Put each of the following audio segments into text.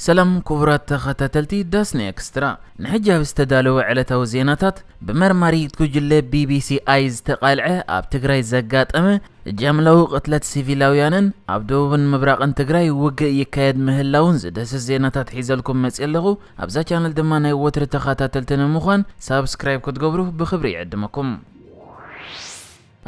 سلام كبرات تختتلتي داسني اكسترا نحجاب استدالو علتو زيناتات بمرماري تكجل بي بي سي ايز تقالعه اب تግራይ ዘጋጠመ ጀምለው ቅትለት ሲቪላውያንን ኣብ ደቡብን ምብራቅን ትግራይ ውግእ ይካየድ ምህላውን ዝደስ ዜናታት ሒዘልኩም መጽለኹ ኣብዛ ቻነል ድማ ናይ ወትር ተኸታተልትን ምዃን ሳብስክራይብ ክትገብሩ ብኽብሪ ይዕድመኩም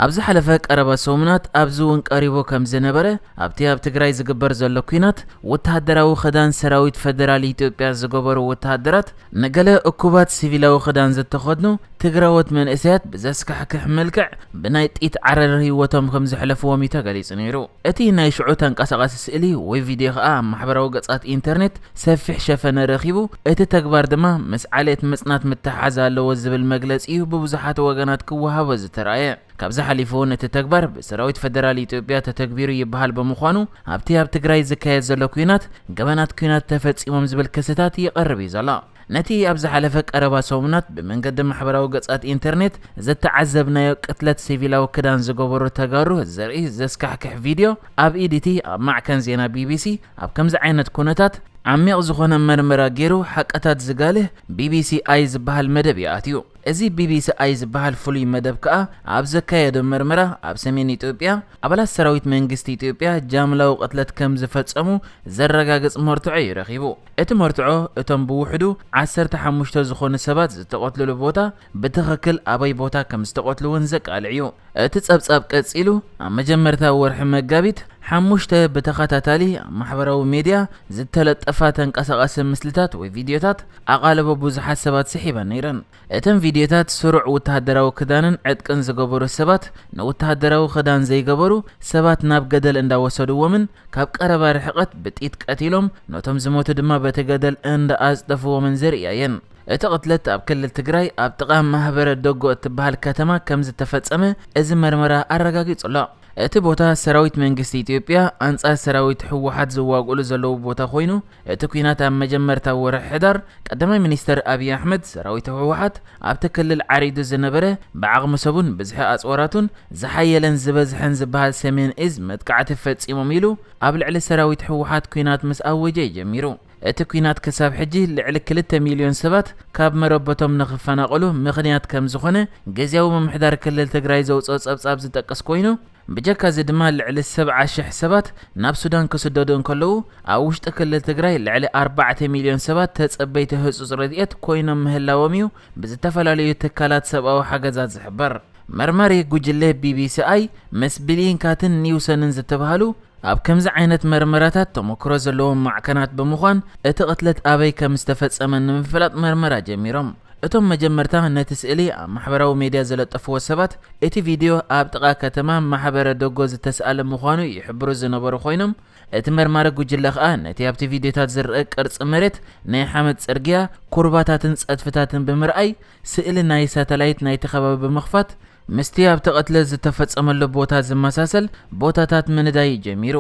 ኣብዚ ሓለፈ ቀረባ ሰሙናት ኣብዙን ቀሪቦ ከም ዝነበረ ኣብቲ ኣብ ትግራይ ዝግበር ዘሎ ኩናት ወተሃደራዊ ክዳን ሰራዊት ፌደራል ኢትዮጵያ ዝገበሩ ወተሃደራት ነገለ እኩባት ሲቪላዊ ክዳን ዝተኸድኑ ትግራዎት መንእሰያት ብዘስካሕክሕ መልክዕ ብናይ ጢት ዓረር ህይወቶም ከም ዝሕለፍዎም ተገሊጹ ነይሩ እቲ ናይ ሽዑ ተንቀሳቓሲ ስእሊ ወይ ቪድዮ ከዓ ማሕበራዊ ገጻት ኢንተርኔት ሰፊሕ ሸፈነ ረኺቡ እቲ ተግባር ድማ ምስ ዓሌት መጽናት ምትሓዝ ኣለዎ ዝብል መግለጺ እዩ ብብዙሓት ወገናት ክወሃቦ ዝተረኣየ ካብዛ ሓሊፉን እቲ ተግባር ብሰራዊት ፌደራል ኢትዮጵያ ተተግቢሩ ይበሃል በመዃኑ ኣብቲ ኣብ ትግራይ ዝካየድ ዘሎ ኩናት ገበናት ኩናት ተፈጺሞም ዝብል ክስታት ይቐርብ እዩ ዘሎ ነቲ ኣብ ዝሓለፈ ቀረባ ሰሙናት ብመንገዲ ማሕበራዊ ገጻት ኢንተርኔት ዝተዓዘብናዮ ቅትለት ሲቪላዊ ክዳን ዝገበሩ ተጋሩ ዘርኢ ዘስካሕክሕ ቪድዮ ኣብ ኢዲቲ ኣብ ማዕከን ዜና ቢቢሲ ኣብ ከምዚ ዓይነት ኩነታት ዓሚቕ ዝኾነ መርመራ ገይሩ ሓቀታት ዝጋልህ ቢቢሲ ኣይ ዝበሃል መደብ ይኣትዩ እዚ ቢቢሲ ኣይ ዝበሃል ፍሉይ መደብ ከዓ ኣብ ዘካየዶ መርመራ ኣብ ሰሜን ኢትዮጵያ ኣባላት ሰራዊት መንግስቲ ኢትዮጵያ ጃምላዊ ቅትለት ከም ዝፈጸሙ ዘረጋግጽ መርትዖ ይረኺቡ እቲ መርትዖ እቶም ብውሕዱ 15 ዝኾኑ ሰባት ዝተቆትልሉ ቦታ ብትኽክል ኣበይ ቦታ ከም ዝተቆትሉውን ዘቃልዕ እዩ እቲ ጸብጻብ ቀጺሉ ኣብ መጀመርታ ወርሒ መጋቢት 5 በተኸታታሊ ማሕበራዊ ሚድያ ዝተለጠፋ ተንቀሳቓሲ ምስልታት ወይ ቪድዮታት ኣቓለቦ ብዙሓት ሰባት ስሒበን ነይረን እተን ቪድዮታት ስሩዕ ወተሃደራዊ ክዳንን ዕጥቅን ዝገበሩ ሰባት ንወተሃደራዊ ክዳን ዘይገበሩ ሰባት ናብ ገደል እንዳወሰድዎምን ካብ ቀረባ ርሕቀት ብጢት ቀቲሎም ነቶም ዝሞቱ ድማ በቲ ገደል እንዳኣጽደፍዎምን ዘርእየን እቲ ቅትለት ኣብ ክልል ትግራይ ኣብ ጥቓ ማሕበረ ደጎ እትበሃል ከተማ ከም ዝተፈጸመ እዚ መርመራ ኣረጋጊጹ ኣሎ እቲ ቦታ ሰራዊት መንግስቲ ኢትዮጵያ አንጻር ሰራዊት ህወሓት ዝዋግኡሉ ዘለው ቦታ ኮይኑ እቲ ኩናት ኣብ መጀመርታ ወርሒ ሕዳር ቀዳማይ ሚኒስተር አብይ አሕመድ ሰራዊት ህወሓት ኣብቲ ክልል ዓሪዱ ዝነበረ ብዓቕሚ ሰቡን ብዝሒ ኣጽዋራቱን ዝሓየለን ዝበዝሕን ዝበሃል ሰሜን እዝ መጥቃዕቲ ፈጺሞም ኢሉ ኣብ ልዕሊ ሰራዊት ህወሓት ኩናት ምስ ኣወጀ ጀሚሩ እቲ ኩናት ክሳብ ሕጂ ልዕሊ 2 ሚልዮን ሰባት ካብ መረበቶም ንኽፈናቐሉ ምኽንያት ከም ዝኾነ ግዝያዊ ምምሕዳር ክልል ትግራይ ዘውፅኦ ጸብጻብ ዝጠቀስ ኮይኑ ብጀካዚ ድማ ልዕሊ 70,000 ሰባት ናብ ሱዳን ክስደዱ እንከለዉ ኣብ ውሽጢ ክልል ትግራይ ልዕሊ 4 ሚልዮን ሰባት ተጸበይቲ ህጹጽ ረድኤት ኮይኖም ምህላዎም እዩ ብዝተፈላለዩ ትካላት ሰብኣዊ ሓገዛት ዝሕበር መርማሪ ጉጅለ ቢቢሲ ኣይ ምስ ቢሊንካትን ኒውሰንን ዝተባሃሉ ኣብ ከምዚ ዓይነት መርመራታት ተሞክሮ ዘለዎም ማዕከናት ብምዃን እቲ ቅትለት ኣበይ ከም ዝተፈጸመ ንምፍላጥ መርመራ ጀሚሮም እቶም መጀመርታ ነቲ ስእሊ ኣብ ማሕበራዊ ሚድያ ዘለጠፍዎ ሰባት እቲ ቪድዮ ኣብ ጥቓ ከተማ ማሕበረ ደጎ ዝተሰኣለ ምዃኑ ይሕብሩ ዝነበሩ ኮይኖም እቲ መርማሪ ጉጅለ ከዓ ነቲ ኣብቲ ቪድዮታት ዝርአ ቅርጺ መሬት ናይ ሓመድ ጽርግያ ኩርባታትን ጸድፍታትን ብምርኣይ ስእሊ ናይ ሳተላይት ናይቲ ከባቢ ብምኽፋት ምስቲ ኣብቲ ቅትለት ዝተፈጸመሉ ቦታ ዝመሳሰል ቦታታት ምንዳይ ጀሚሩ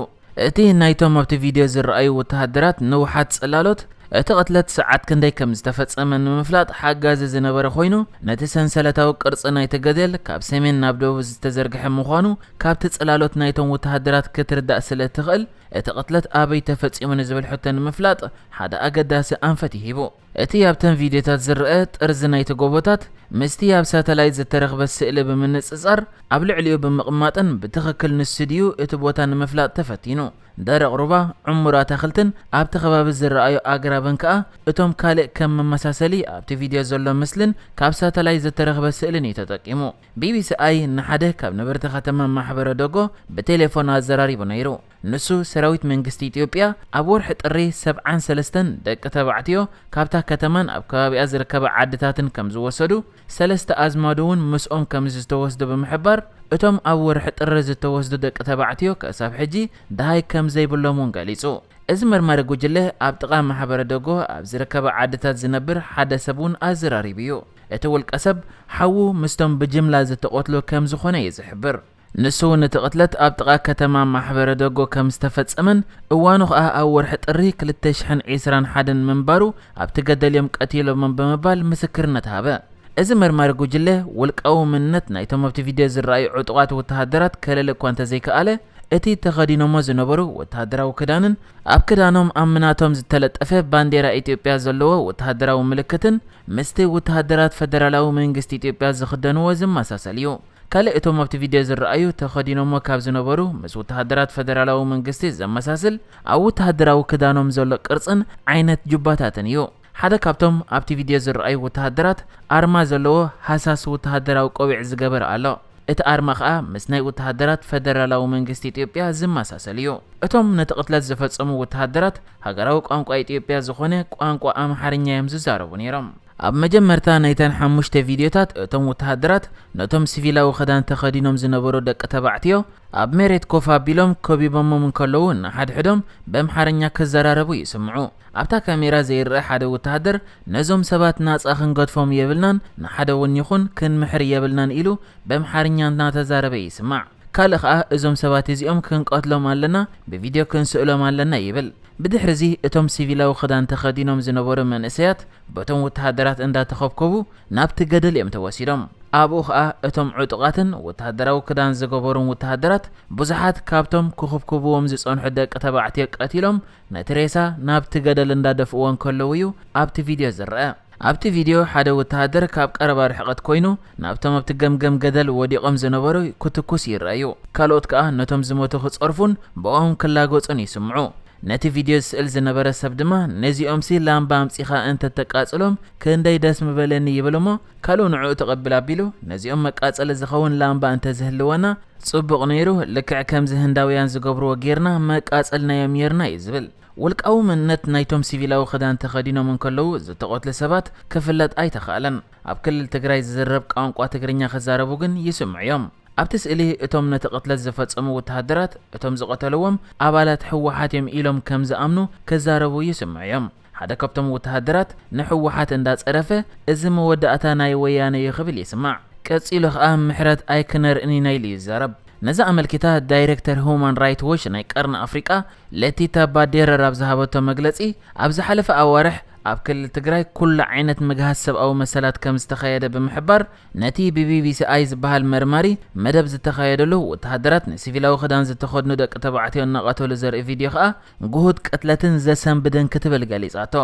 እቲ ናይቶም ኣብቲ ቪድዮ ዝረኣዩ ወተሃደራት ንውሓት ጽላሎት እቲ ቅትለት ሰዓት ክንደይ ከም ዝተፈጸመ ንምፍላጥ ሓጋዚ ዝነበረ ኮይኑ ነቲ ሰንሰለታዊ ቅርጺ ናይቲ ገደል ካብ ሰሜን ናብ ደቡብ ዝተዘርግሐ ምዃኑ ካብቲ ጽላሎት ናይቶም ወተሃደራት ክትርዳእ ስለ ትኽእል እቲ ቅትለት ኣበይ ተፈጺሙ ንዝብል ሕቶ ንምፍላጥ ሓደ ኣገዳሲ ኣንፈት ይሂቡ እቲ ኣብተን ቪድዮታት ዝርአ ጥርዚ ናይቲ ጎቦታት ምስቲ ኣብ ሳተላይት ዝተረኽበ ስእሊ ብምንጽጻር ኣብ ልዕሊኡ ብምቕማጥን ብትኽክል ንስድዩ እቲ ቦታ ንምፍላጥ ተፈቲኑ ደረቕ ሩባ ዕሙር ኣታኽልትን ኣብቲ ከባቢ ዝረኣዩ ኣግራብን ከዓ እቶም ካልእ ከም መመሳሰሊ ኣብቲ ቪድዮ ዘሎ ምስልን ካብ ሳተላይት ዝተረኽበ ስእልን ተጠቂሙ ቢቢሲ ኣይ ንሓደ ካብ ነበርቲ ከተማ ማሕበረ ደጎ ብቴሌፎን ኣዘራሪቡ ነይሩ ንሱ ሰራዊት መንግስቲ ኢትዮጵያ ኣብ ወርሒ ጥሪ 73 ደቂ ተባዕትዮ ካብታ ከተማን ኣብ ከባቢኣ ዝርከባ ዓድታትን ከም ዝወሰዱ ሰለስተ ኣዝማዶውን ምስኦም ከም ዝተወስዱ ብምሕባር እቶም ኣብ ወርሒ ጥሪ ዝተወስዱ ደቂ ተባዕትዮ ክሳብ ሕጂ ደሃይ ከም ዘይብሎምን ገሊጹ እዚ መርማሪ ጉጅለ ኣብ ጥቓ ማሕበረ ደጎ ኣብ ዝርከባ ዓድታት ዝነብር ሓደ ሰብውን ኣዘራሪቡ እዩ እቲ ውልቀ ሰብ ሓዉ ምስቶም ብጅምላ ዝተቆትሉ ከም ዝኾነ ይዝሕብር ንሱ ነቲ ቅትለት ኣብ ጥቓ ከተማ ማሕበረ ደጎ ከም ዝተፈጸመን እዋኑ ከዓ ኣብ ወርሒ ጥሪ 2021 ምንባሩ ኣብቲ ገደልዮም ቀቲሎምን ብምባል ምስክርነት ሃበ እዚ መርማሪ ጉጅለ ውልቃዊ ምንነት ናይቶም ኣብቲ ቪድዮ ዝረኣዩ ዕጡቓት ወተሃደራት ከለለ እኳ እንተዘይከኣለ እቲ ተኸዲኖሞ ዝነበሩ ወተሃደራዊ ክዳንን ኣብ ክዳኖም ኣምናቶም ዝተለጠፈ ባንዴራ ኢትዮጵያ ዘለዎ ወተሃደራዊ ምልክትን ምስቲ ወተሃደራት ፌደራላዊ መንግስቲ ኢትዮጵያ ዝኽደንዎ ዝመሳሰል እዩ። ካልእ እቶም ኣብቲ ቪድዮ ዝረኣዩ ተኸዲኖሞ ካብ ዝነበሩ ምስ ወተሃደራት ፌደራላዊ መንግስቲ ዘመሳስል ኣብ ወተሃደራዊ ክዳኖም ዘሎ ቅርጽን ዓይነት ጁባታትን እዩ። ሓደ ካብቶም ኣብቲ ቪድዮ ዝረኣዩ ወተሃደራት ኣርማ ዘለዎ ሃሳስ ወተሃደራዊ ቆቢዕ ዝገበረ ኣሎ። እቲ ኣርማ ከዓ ምስ ናይ ወተሃደራት ፌደራላዊ መንግስቲ ኢትዮጵያ ዝመሳሰል እዩ። እቶም ነቲ ቅትለት ዝፈጸሙ ወተሃደራት ሃገራዊ ቋንቋ ኢትዮጵያ ዝኾነ ቋንቋ ኣምሓርኛ እዮም ዝዛረቡ ነይሮም። ኣብ መጀመርታ ናይተን 5 ቪድዮታት እቶም ወተሃደራት ነቶም ሲቪላዊ ክዳን ተኸዲኖም ዝነበሩ ደቂ ተባዕትዮ ኣብ መሬት ኮፍ ኣቢሎም ከቢቦሞም እንከለዉ ንሓድሕዶም በኣምሓርኛ ክዘራረቡ ይስምዑ። ኣብታ ካሜራ ዘይርአ ሓደ ወተሃደር ነዞም ሰባት ናጻ ክንገድፎም የብልናን ንሓደ እውን ይኹን ክንምሕር የብልናን ኢሉ በኣምሓርኛ እናተዛረበ ይስማዕ። ካልእ ከዓ እዞም ሰባት እዚኦም ክንቀትሎም ኣለና ብቪድዮ ክንስእሎም ኣለና ይብል። ብድሕሪዚ እቶም ሲቪላዊ ክዳን ተኸዲኖም ዝነበሩ መንእሰያት በቶም ወተሃደራት እንዳተኸብከቡ ናብቲ ገደል እዮም ተወሲዶም። ኣብኡ ከዓ እቶም ዕጡቃትን ወተሃደራዊ ክዳን ዝገበሩን ወተሃደራት ብዙሓት ካብቶም ክኽብክብዎም ዝጸንሑ ደቂ ተባዕትዮ ቀቲሎም ነቲ ሬሳ ናብቲ ገደል እንዳደፍእዎን ከለዉ እዩ ኣብቲ ቪድዮ ዝረአ። ኣብቲ ቪድዮ ሓደ ወተሃደር ካብ ቀረባ ርሕቐት ኮይኑ ናብቶም ኣብቲ ገምገም ገደል ወዲቖም ዝነበሩ ክትኩስ ይረኣዩ። ካልኦት ከዓ ነቶም ዝሞቱ ክጸርፉን ብኦም ክላገጹን ይስምዑ። ነቲ ቪድዮ ስእል ዝነበረ ሰብ ድማ ነዚኦምሲ ላምባ ኣምፂኻ እንተተቃጽሎም ክንደይ ደስ ምበለኒ ይብሎሞ ካልኡ ንዕኡ ተቐብል ኣቢሉ ነዚኦም መቃጸሊ ዝኸውን ላምባ እንተዝህልወና ጽቡቕ ነይሩ ልክዕ ከምዚ ህንዳውያን ዝገብርዎ ጌርና መቃጸልናዮም ነርና እዩ ዝብል። ውልቃዊ መንነት ናይቶም ሲቪላዊ ክዳን ተኸዲኖም እንከለዉ ዝተቆትለ ሰባት ክፍለጥ ኣይተኻእለን። ኣብ ክልል ትግራይ ዝዝረብ ቋንቋ ትግርኛ ክዛረቡ ግን ይስምዑ እዮም። ኣብቲ ስእሊ እቶም ነቲ ቅትለት ዝፈጸሙ ወተሃደራት እቶም ዝቐተልዎም ኣባላት ሕወሓት እዮም ኢሎም ከም ዝኣምኑ ክዛረቡ ይስምዑ እዮም። ሓደ ካብቶም ወተሃደራት ንሕወሓት እንዳጸረፈ እዚ መወዳእታ ናይ ወያነ ይኽብል ይስማዕ። ቀጺሉ ከዓ ምሕረት ኣይክነርእኒና ኢሉ ይዛረብ። ነዛ ኣመልኪታ ዳይሬክተር ሁማን ራይት ዎች ናይ ቀርኒ ኣፍሪቃ ለቲታ ባዴረር ኣብ ዝሃበቶ መግለጺ ኣብ ዝሓለፈ ኣዋርሕ ኣብ ክልል ትግራይ ኩሉ ዓይነት ምግሃዝ ሰብኣዊ መሰላት ከም ዝተኻየደ ብምሕባር ነቲ ብቢቢሲ ኣይ ዝበሃል መርማሪ መደብ ዝተኻየደሉ ወተሃደራት ንሲቪላዊ ክዳን ዝተኸድኑ ደቂ ተባዕትዮ እናቐተሉ ዘርኢ ቪድዮ ከዓ ጉሁድ ቅትለትን ዘሰንብድን ክትብል ገሊጻቶ።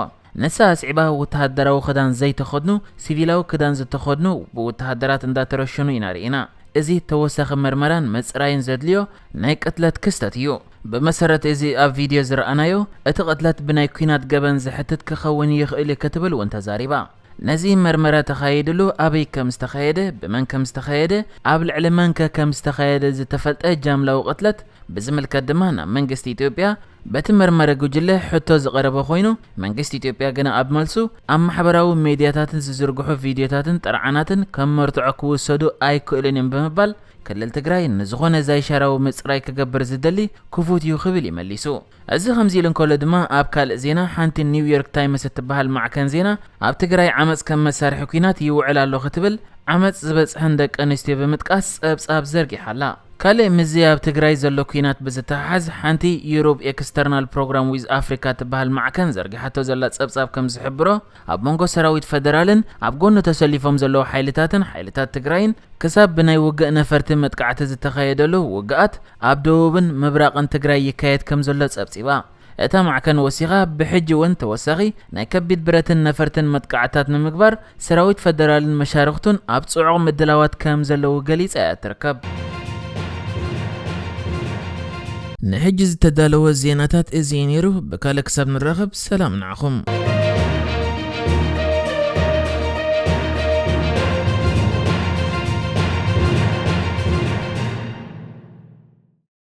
ነሳ ኣስዒባ ወተሃደራዊ ክዳን ዘይተኸድኑ ሲቪላዊ ክዳን ዝተኸድኑ ብወተሃደራት እንዳተረሸኑ ኢና ርኢና። እዚ ተወሳኺ መርመራን መጽራይን ዘድልዮ ናይ ቅትለት ክስተት እዩ። ብመሰረት እዚ ኣብ ቪድዮ ዝረኣናዮ እቲ ቅትለት ብናይ ኩናት ገበን ዝሕትት ክኸውን ይኽእል ክትብል እውን ተዛሪባ። ነዚ መርመራ ተኻይድሉ ኣበይ ከም ዝተኻየደ ብመን ከም ዝተኻየደ ኣብ ልዕሊ መንከ ከም ዝተኻየደ ዝተፈልጠ ጃምላዊ ቅትለት ብዝምልከት ድማ ናብ መንግስቲ ኢትዮጵያ በቲ መርመረ ጉጅለ ሕቶ ዝቐረበ ኮይኑ መንግስቲ ኢትዮጵያ ግና ኣብ መልሱ ኣብ ማሕበራዊ ሚድያታትን ዝዝርግሑ ቪድዮታትን ጥርዓናትን ከም መርትዖ ክውሰዱ ኣይክእልን እዮም ብምባል ክልል ትግራይ ንዝኾነ ዛይሻራዊ ምጽራይ ክገብር ዝደሊ ክፉት እዩ ክብል ይመሊሱ። እዚ ከምዚ ኢሉ እንከሎ ድማ ኣብ ካልእ ዜና ሓንቲ ኒውዮርክ ታይምስ እትበሃል ማዕከን ዜና ኣብ ትግራይ ዓመፅ ከም መሳርሒ ኩናት ይውዕል ኣሎ ክትብል ዓመፅ ዝበፅሐን ደቂ ኣንስትዮ ብምጥቃስ ጸብጻብ ዘርጊሓላ። ካልእ ምዚ ኣብ ትግራይ ዘሎ ኩናት ብዝተሓሓዝ ሓንቲ ዩሮብ ኤክስተርናል ፕሮግራም ዊዝ ኣፍሪካ ትበሃል ማዕከን ዘርጊሓቶ ዘላ ጸብጻብ ከም ዝሕብሮ ኣብ መንጎ ሰራዊት ፌደራልን ኣብ ጎኑ ተሰሊፎም ዘለዉ ሓይልታትን ሓይልታት ትግራይን ክሳብ ብናይ ውግእ ነፈርቲ መጥቃዕቲ ዝተኻየደሉ ውግኣት ኣብ ደቡብን ምብራቕን ትግራይ ይካየድ ከም ዘሎ ጸብጺባ። እታ ማዕከን ወሲኻ ብሕጂ እውን ተወሳኺ ናይ ከቢድ ብረትን ነፈርትን መጥቃዕታት ንምግባር ሰራዊት ፌደራልን መሻርክቱን ኣብ ጽዑቕ ምድላዋት ከም ዘለዉ ገሊጻ እያ ትርከብ። ንሕጂ ዝተዳለወ ዜናታት እዚ ነይሩ። ብካልእ ክሳብ ንራኸብ ሰላም ንዓኹም።